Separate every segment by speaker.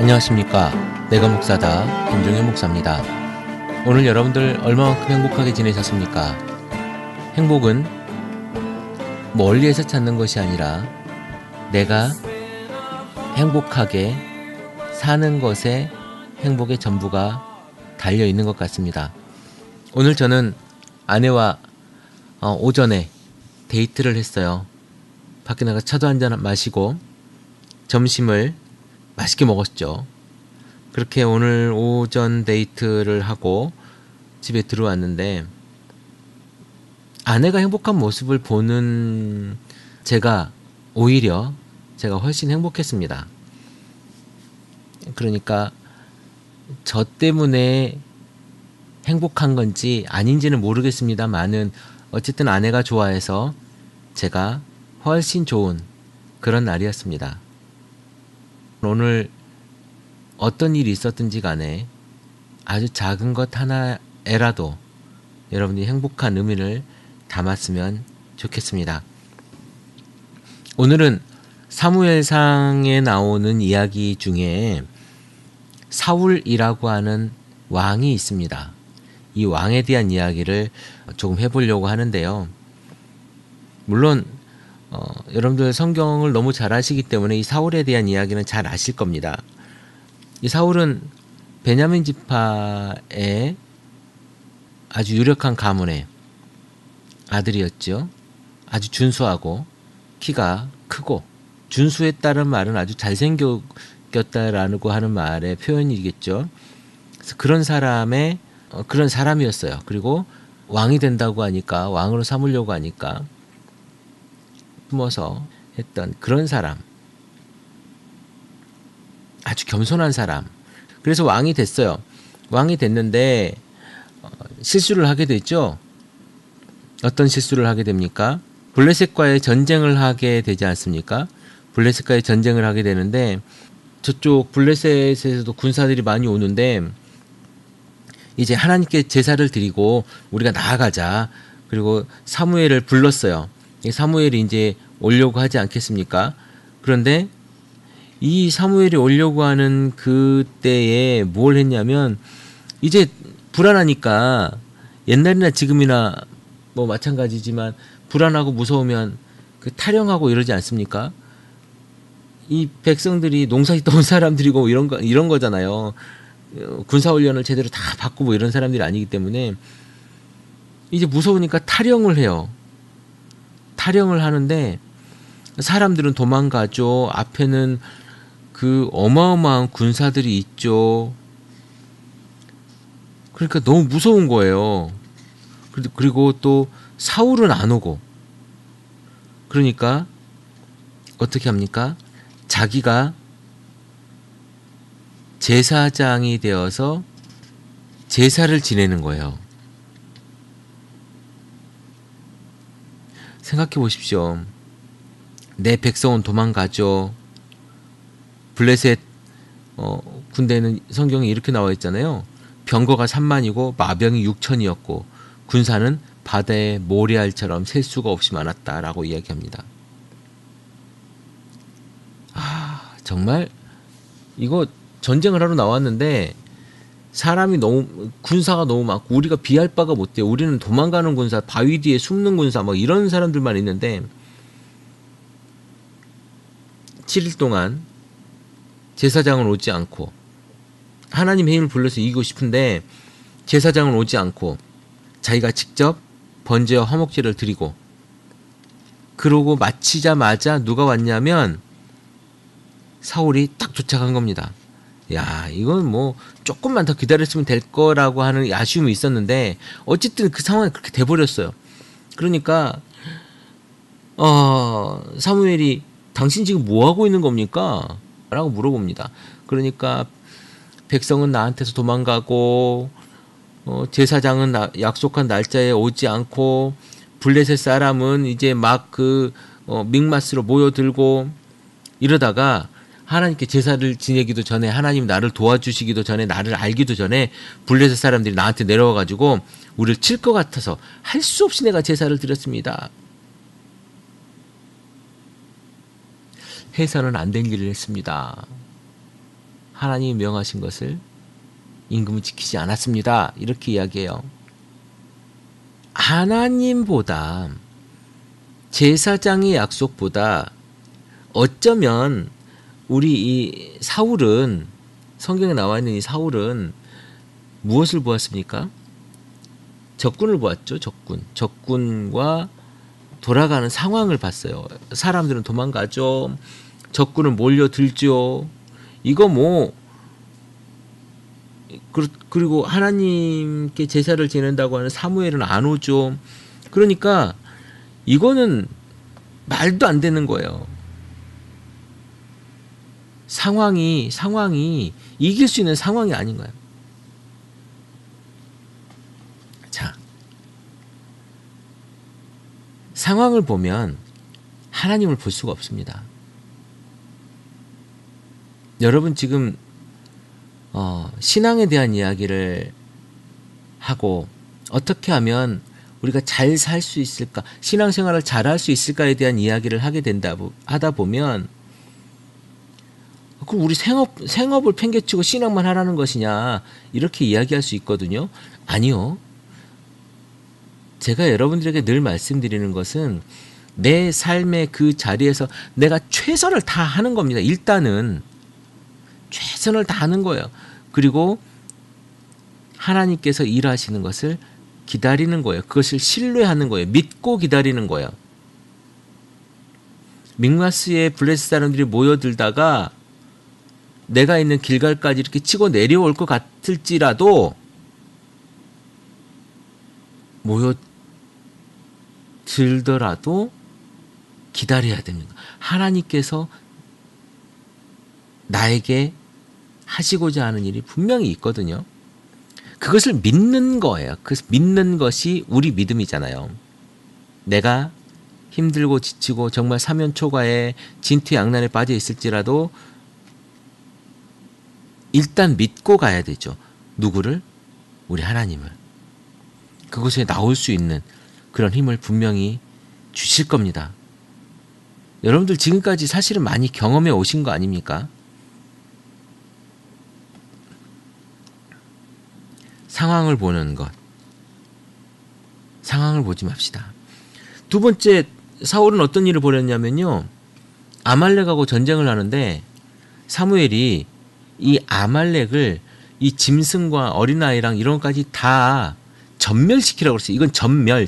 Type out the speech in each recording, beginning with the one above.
Speaker 1: 안녕하십니까. 내가 목사다 김종현 목사입니다. 오늘 여러분들 얼마만큼 행복하게 지내셨습니까? 행복은 멀리에서 찾는 것이 아니라 내가 행복하게 사는 것에 행복의 전부가 달려있는 것 같습니다. 오늘 저는 아내와 오전에 데이트를 했어요. 밖에 나가 차도 한잔 마시고 점심을 맛있게 먹었죠. 그렇게 오늘 오전 데이트를 하고 집에 들어왔는데 아내가 행복한 모습을 보는 오히려 제가 훨씬 행복했습니다. 그러니까 저 때문에 행복한 건지 아닌지는 모르겠습니다만은 어쨌든 아내가 좋아해서 제가 훨씬 좋은 그런 날이었습니다. 오늘 어떤 일이 있었든지 간에 아주 작은 것 하나에라도 여러분이 행복한 의미를 담았으면 좋겠습니다. 오늘은 사무엘상에 나오는 이야기 중에 사울이라고 하는 왕이 있습니다. 이 왕에 대한 이야기를 조금 해보려고 하는데요. 물론 여러분들 성경을 너무 잘 아시기 때문에 이 사울에 대한 이야기는 잘 아실 겁니다. 이 사울은 베냐민 지파의 아주 유력한 가문의 아들이었죠. 아주 준수하고 키가 크고, 준수했다는 말은 아주 잘생겼다라고 하는 말의 표현이겠죠. 그래서 그런 사람이었어요. 그리고 왕이 된다고 하니까, 왕으로 삼으려고 하니까 숨어서 했던 그런 사람, 아주 겸손한 사람. 그래서 왕이 됐어요. 왕이 됐는데 실수를 하게 됐죠. 어떤 실수를 하게 됩니까? 블레셋과의 전쟁을 하게 되지 않습니까? 블레셋과의 전쟁을 하게 되는데 저쪽 블레셋에서도 군사들이 많이 오는데 이제 하나님께 제사를 드리고 우리가 나아가자. 그리고 사무엘을 불렀어요. 사무엘이 이제 오려고 하지 않겠습니까? 그런데 이 사무엘이 오려고 하는 그때에 뭘 했냐면, 이제 불안하니까, 옛날이나 지금이나 뭐 마찬가지지만 불안하고 무서우면 그 타령하고 이러지 않습니까? 이 백성들이 농사짓던 사람들이고 이런 거잖아요. 군사훈련을 제대로 다 받고 뭐 이런 사람들이 아니기 때문에 이제 무서우니까 타령을 해요. 타령을 하는데 사람들은 도망가죠. 앞에는 그 어마어마한 군사들이 있죠. 그러니까 너무 무서운 거예요. 그리고 또 사울은 안 오고. 그러니까 어떻게 합니까? 자기가 제사장이 되어서 제사를 지내는 거예요. 생각해 보십시오. 내 백성은 도망가죠. 블레셋 군대는 성경에 이렇게 나와 있잖아요. 병거가 3만이고 마병이 6천이었고 군사는 바다의 모래알처럼 셀 수가 없이 많았다라고 이야기합니다. 정말 이거 전쟁을 하러 나왔는데 군사가 너무 많고 우리가 비할 바가 못 돼요. 우리는 도망가는 군사, 바위 뒤에 숨는 군사, 뭐 이런 사람들만 있는데 7일 동안 제사장은 오지 않고, 하나님의 힘을 불러서 이기고 싶은데 제사장은 오지 않고 자기가 직접 번제와 화목제를 드리고, 그러고 마치자마자 누가 왔냐면 사울이 딱 도착한 겁니다. 야, 이건 뭐 조금만 더 기다렸으면 될 거라고 하는 아쉬움이 있었는데 어쨌든 그 상황이 그렇게 돼버렸어요. 그러니까 사무엘이 당신 지금 뭐 하고 있는 겁니까? 라고 물어봅니다. 그러니까 백성은 나한테서 도망가고 제사장은 약속한 날짜에 오지 않고 블레셋 사람은 이제 막 믹마스로 모여들고 이러다가 하나님께 제사를 지내기도 전에, 하나님 나를 도와주시기도 전에, 나를 알기도 전에 블레셋 사람들이 나한테 내려와가지고 우리를 칠 것 같아서 할 수 없이 내가 제사를 드렸습니다. 해서는 안 된 일을 했습니다. 하나님이 명하신 것을 임금은 지키지 않았습니다. 이렇게 이야기해요. 하나님보다 제사장의 약속보다 어쩌면 우리 이 사울은, 성경에 나와 있는 이 사울은 무엇을 보았습니까? 적군을 보았죠. 적군과 돌아가는 상황을 봤어요. 사람들은 도망가죠. 적군은 몰려들죠. 이거 뭐, 그리고 하나님께 제사를 지낸다고 하는 사무엘은 안 오죠. 그러니까 이거는 말도 안 되는 거예요. 상황이 이길 수 있는 상황이 아닌 거예요. 자, 상황을 보면 하나님을 볼 수가 없습니다. 여러분 지금 신앙에 대한 이야기를 하고 어떻게 하면 우리가 잘 살 수 있을까, 신앙생활을 잘 할 수 있을까에 대한 이야기를 하다 보면 그럼 우리 생업을 팽개치고 신앙만 하라는 것이냐 이렇게 이야기할 수 있거든요. 아니요. 제가 여러분들에게 늘 말씀드리는 것은 내 삶의 그 자리에서 내가 최선을 다하는 겁니다. 일단은 최선을 다하는 거예요. 그리고 하나님께서 일하시는 것을 기다리는 거예요. 그것을 신뢰하는 거예요. 믿고 기다리는 거예요. mikmas에 블레셋 사람들이 모여들다가 내가 있는 길갈까지 이렇게 치고 내려올 것 같을지라도 모여들더라도 기다려야 됩니다. 하나님께서 나에게 하시고자 하는 일이 분명히 있거든요. 그것을 믿는 거예요. 그 믿는 것이 우리 믿음이잖아요. 내가 힘들고 지치고 정말 사면초가에 진퇴양난에 빠져 있을지라도 일단 믿고 가야 되죠. 누구를? 우리 하나님을. 그곳에 나올 수 있는 그런 힘을 분명히 주실 겁니다. 여러분들 지금까지 사실은 많이 경험해 오신 거 아닙니까? 상황을 보는 것. 상황을 보지 맙시다. 두 번째, 사울은 어떤 일을 벌였냐면요. 아말렉하고 전쟁을 하는데 사무엘이 이 아말렉을 이 짐승과 어린아이랑 이런 것까지 다 전멸시키라고 그랬어요. 이건 전멸.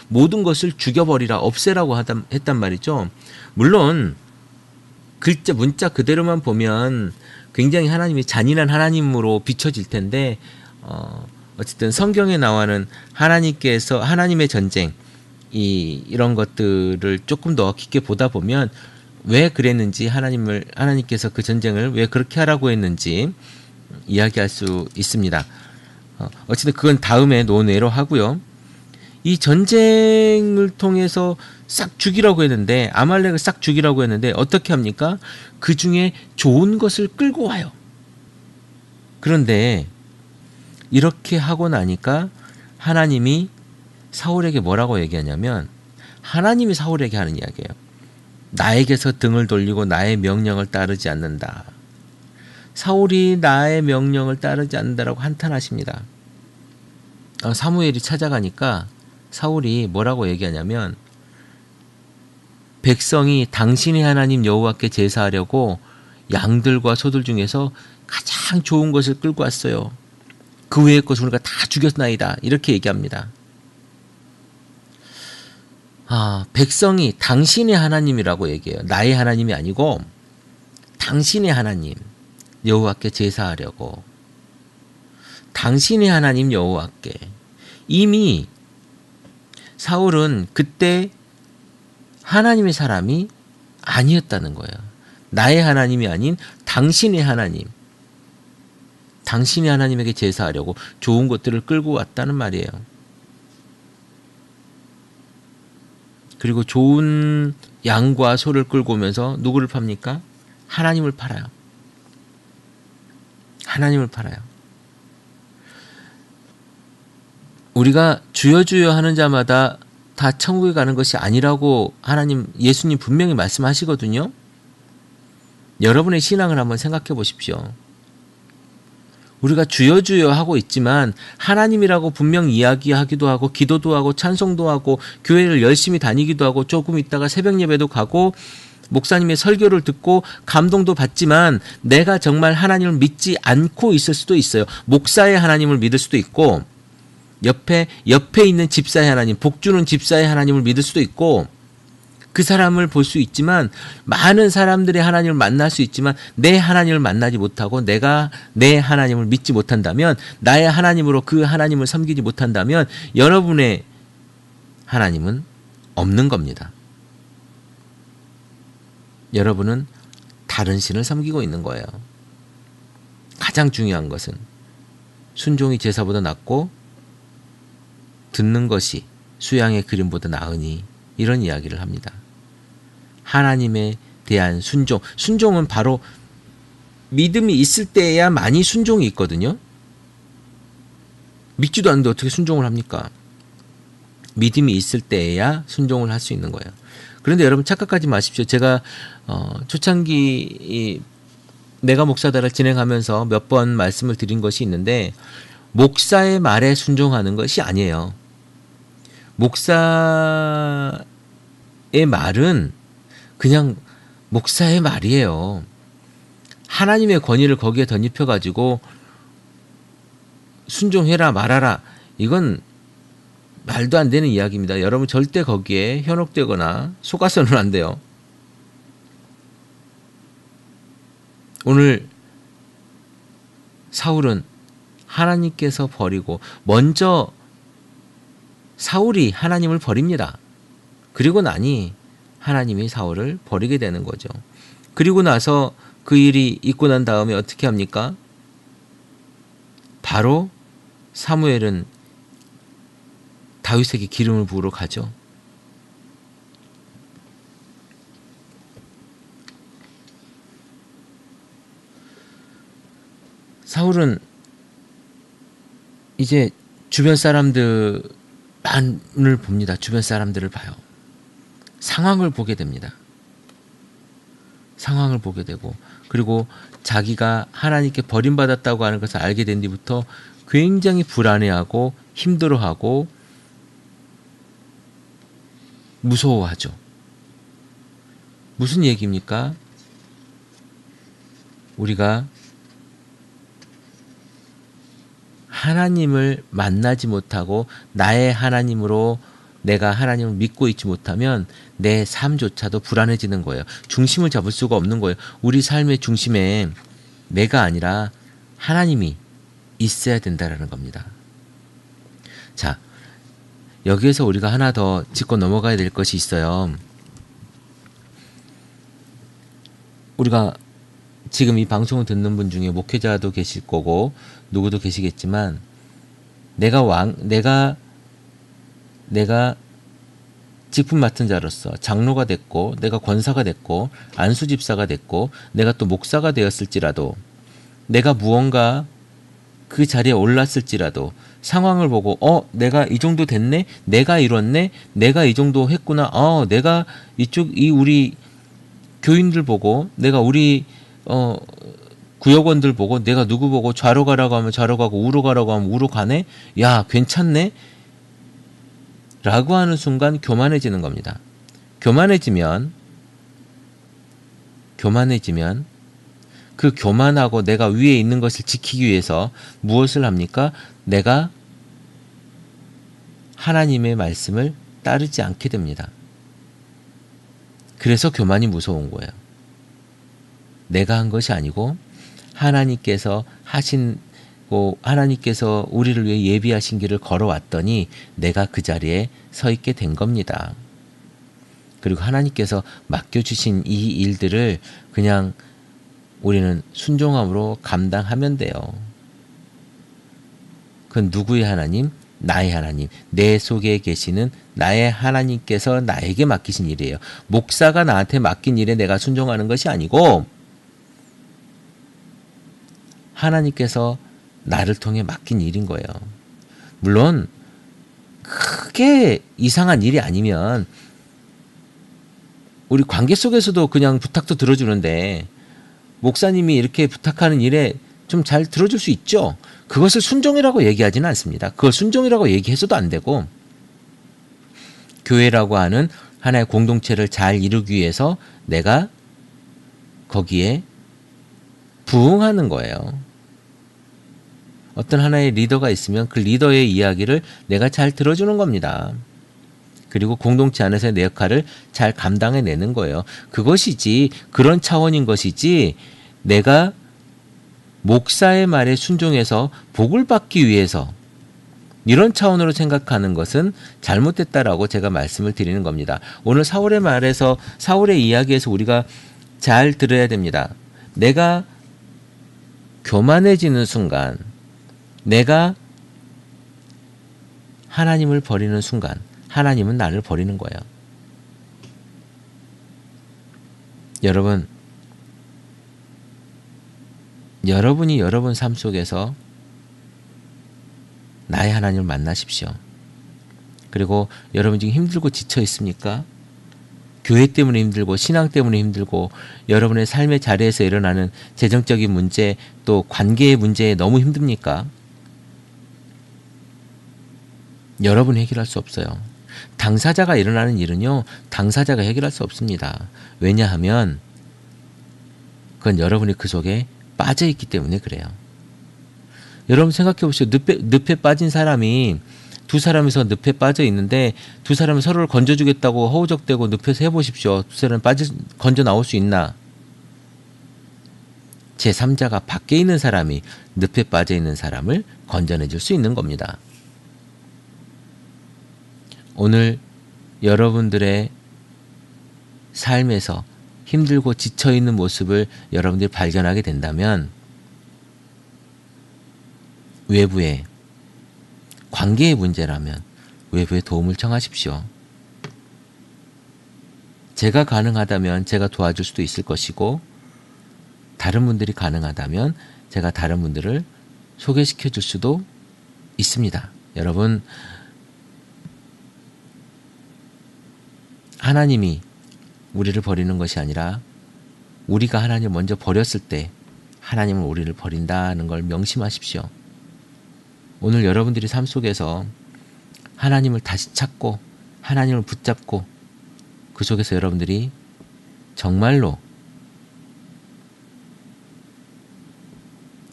Speaker 1: 모든 것을 죽여버리라, 없애라고 했단 말이죠. 물론 문자 그대로만 보면 굉장히 하나님이 잔인한 하나님으로 비춰질 텐데 어쨌든 성경에 나와는 하나님의 전쟁, 이런 것들을 조금 더 깊게 보다 보면 왜 그랬는지, 하나님께서 그 전쟁을 왜 그렇게 하라고 했는지 이야기할 수 있습니다. 어쨌든 그건 다음에 논외로 하고요. 이 전쟁을 통해서 싹 죽이라고 했는데, 아말렉을 싹 죽이라고 했는데 어떻게 합니까? 그 중에 좋은 것을 끌고 와요. 그런데 이렇게 하고 나니까 하나님이 사울에게 뭐라고 얘기하냐면, 하나님이 사울에게 하는 이야기예요. 나에게서 등을 돌리고 나의 명령을 따르지 않는다. 사울이 나의 명령을 따르지 않는다라고 한탄하십니다. 사무엘이 찾아가니까 사울이 뭐라고 얘기하냐면, 백성이 당신의 하나님 여호와께 제사하려고 양들과 소들 중에서 가장 좋은 것을 끌고 왔어요. 그 외의 것을 우리가 다 죽였나이다. 이렇게 얘기합니다. 백성이 당신의 하나님이라고 얘기해요. 나의 하나님이 아니고 당신의 하나님 여호와께 제사하려고. 당신의 하나님 여호와께. 이미 사울은 그때 하나님의 사람이 아니었다는 거예요. 나의 하나님이 아닌 당신의 하나님. 당신의 하나님에게 제사하려고 좋은 것들을 끌고 왔다는 말이에요. 그리고 좋은 양과 소를 끌고 오면서 누구를 팝니까? 하나님을 팔아요. 하나님을 팔아요. 우리가 주여 주여 하는 자마다 다 천국에 가는 것이 아니라고 예수님 분명히 말씀하시거든요. 여러분의 신앙을 한번 생각해 보십시오. 우리가 주여 주여 하고 있지만 하나님이라고 분명 이야기하기도 하고 기도도 하고 찬송도 하고 교회를 열심히 다니기도 하고 조금 있다가 새벽 예배도 가고 목사님의 설교를 듣고 감동도 받지만 내가 정말 하나님을 믿지 않고 있을 수도 있어요. 목사의 하나님을 믿을 수도 있고 옆에 있는 집사의 하나님, 복주는 집사의 하나님을 믿을 수도 있고 그 사람을 볼 수 있지만 많은 사람들의 하나님을 만날 수 있지만 내 하나님을 만나지 못하고 내가 내 하나님을 믿지 못한다면 나의 하나님으로 그 하나님을 섬기지 못한다면 여러분의 하나님은 없는 겁니다. 여러분은 다른 신을 섬기고 있는 거예요. 가장 중요한 것은 순종이 제사보다 낫고 듣는 것이 수양의 그림보다 나으니 이런 이야기를 합니다. 하나님에 대한 순종. 순종은 바로 믿음이 있을 때야만이 순종이 있거든요. 믿지도 않는데 어떻게 순종을 합니까? 믿음이 있을 때야 순종을 할 수 있는 거예요. 그런데 여러분 착각하지 마십시오. 제가 초창기 내가 목사다를 진행하면서 몇 번 말씀을 드린 것이 있는데 목사의 말에 순종하는 것이 아니에요. 목사의 말은 그냥 목사의 말이에요. 하나님의 권위를 거기에 덧입혀가지고 순종해라 말아라 이건 말도 안 되는 이야기입니다. 여러분 절대 거기에 현혹되거나 속아서는 안 돼요. 오늘 사울은 하나님께서 버리고 먼저 사울이 하나님을 버립니다. 그리고 나니 하나님이 사울을 버리게 되는 거죠. 그리고 나서 그 일이 있고 난 다음에 어떻게 합니까? 바로 사무엘은 다윗에게 기름을 부으러 가죠. 사울은 이제 주변 사람들을 봅니다. 주변 사람들을 봐요. 상황을 보게 됩니다. 상황을 보게 되고 그리고 자기가 하나님께 버림받았다고 하는 것을 알게 된 뒤부터 굉장히 불안해하고 힘들어하고 무서워하죠. 무슨 얘기입니까? 우리가 하나님을 만나지 못하고 나의 하나님으로 내가 하나님을 믿고 있지 못하면 내 삶조차도 불안해지는 거예요. 중심을 잡을 수가 없는 거예요. 우리 삶의 중심에 내가 아니라 하나님이 있어야 된다는 겁니다. 자, 여기에서 우리가 하나 더 짚고 넘어가야 될 것이 있어요. 우리가 지금 이 방송을 듣는 분 중에 목회자도 계실 거고 누구도 계시겠지만 내가 직분 맡은 자로서 장로가 됐고 내가 권사가 됐고 안수집사가 됐고 내가 또 목사가 되었을지라도 내가 무언가 그 자리에 올랐을지라도 상황을 보고 내가 이 정도 됐네? 내가 이뤘네? 내가 이 정도 했구나? 내가 우리 교인들 보고 내가 우리 구역원들 보고 내가 누구 보고 좌로 가라고 하면 좌로 가고 우로 가라고 하면 우로 가네? 야 괜찮네? 라고 하는 순간 교만해지는 겁니다. 교만해지면 그 교만하고 내가 위에 있는 것을 지키기 위해서 무엇을 합니까? 내가 하나님의 말씀을 따르지 않게 됩니다. 그래서 교만이 무서운 거예요. 내가 한 것이 아니고 하나님께서 하나님께서 우리를 위해 예비하신 길을 걸어왔더니 내가 그 자리에 서 있게 된 겁니다. 그리고 하나님께서 맡겨주신 이 일들을 그냥 우리는 순종함으로 감당하면 돼요. 그건 누구의 하나님? 나의 하나님. 내 속에 계시는 나의 하나님께서 나에게 맡기신 일이에요. 목사가 나한테 맡긴 일에 내가 순종하는 것이 아니고 하나님께서 나를 통해 맡긴 일인 거예요. 물론 크게 이상한 일이 아니면 우리 관계 속에서도 그냥 부탁도 들어주는데 목사님이 이렇게 부탁하는 일에 좀 잘 들어줄 수 있죠. 그것을 순종이라고 얘기하지는 않습니다. 그걸 순종이라고 얘기해서도 안 되고, 교회라고 하는 하나의 공동체를 잘 이루기 위해서 내가 거기에 부응하는 거예요. 어떤 하나의 리더가 있으면 그 리더의 이야기를 내가 잘 들어주는 겁니다. 그리고 공동체 안에서의 내 역할을 잘 감당해내는 거예요. 그것이지, 그런 차원인 것이지, 내가 목사의 말에 순종해서 복을 받기 위해서 이런 차원으로 생각하는 것은 잘못됐다라고 제가 말씀을 드리는 겁니다. 오늘 사울의 말에서, 사울의 이야기에서 우리가 잘 들어야 됩니다. 내가 교만해지는 순간, 내가 하나님을 버리는 순간, 하나님은 나를 버리는 거예요. 여러분이 여러분 삶 속에서 나의 하나님을 만나십시오. 그리고 여러분 지금 힘들고 지쳐 있습니까? 교회 때문에 힘들고 신앙 때문에 힘들고 여러분의 삶의 자리에서 일어나는 재정적인 문제 또 관계의 문제에 너무 힘듭니까? 여러분이 해결할 수 없어요. 당사자가 일어나는 일은요, 당사자가 해결할 수 없습니다. 왜냐하면 그건 여러분이 그 속에 빠져 있기 때문에 그래요. 여러분 생각해 보시죠. 늪에 빠진 사람이 두 사람이서 늪에 빠져 있는데 두 사람이 서로를 건져주겠다고 허우적대고 늪에서 해보십시오. 두 사람이 건져 나올 수 있나? 제3자가 밖에 있는 사람이 늪에 빠져 있는 사람을 건져내줄 수 있는 겁니다. 오늘 여러분들의 삶에서 힘들고 지쳐있는 모습을 여러분들이 발견하게 된다면 외부의 관계의 문제라면 외부의 도움을 청하십시오. 제가 가능하다면 제가 도와줄 수도 있을 것이고 다른 분들이 가능하다면 제가 다른 분들을 소개시켜 줄 수도 있습니다. 여러분, 하나님이 우리를 버리는 것이 아니라 우리가 하나님을 먼저 버렸을 때 하나님은 우리를 버린다는 걸 명심하십시오. 오늘 여러분들이 삶 속에서 하나님을 다시 찾고 하나님을 붙잡고 그 속에서 여러분들이 정말로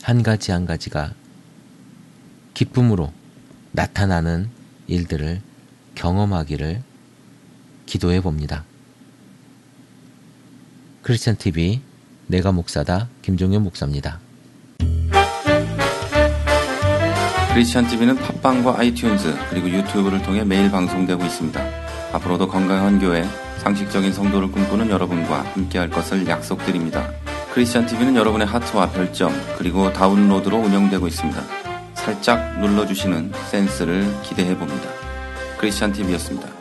Speaker 1: 한 가지 한 가지가 기쁨으로 나타나는 일들을 경험하기를 기도해 봅니다. 크리스찬 TV 내가 목사다 김종현 목사입니다.
Speaker 2: 크리스찬 TV는 팟빵과 아이튠즈 그리고 유튜브를 통해 매일 방송되고 있습니다. 앞으로도 건강한 교회, 상식적인 성도를 꿈꾸는 여러분과 함께할 것을 약속드립니다. 크리스찬 TV는 여러분의 하트와 별점 그리고 다운로드로 운영되고 있습니다. 살짝 눌러주시는 센스를 기대해 봅니다. 크리스찬 TV였습니다.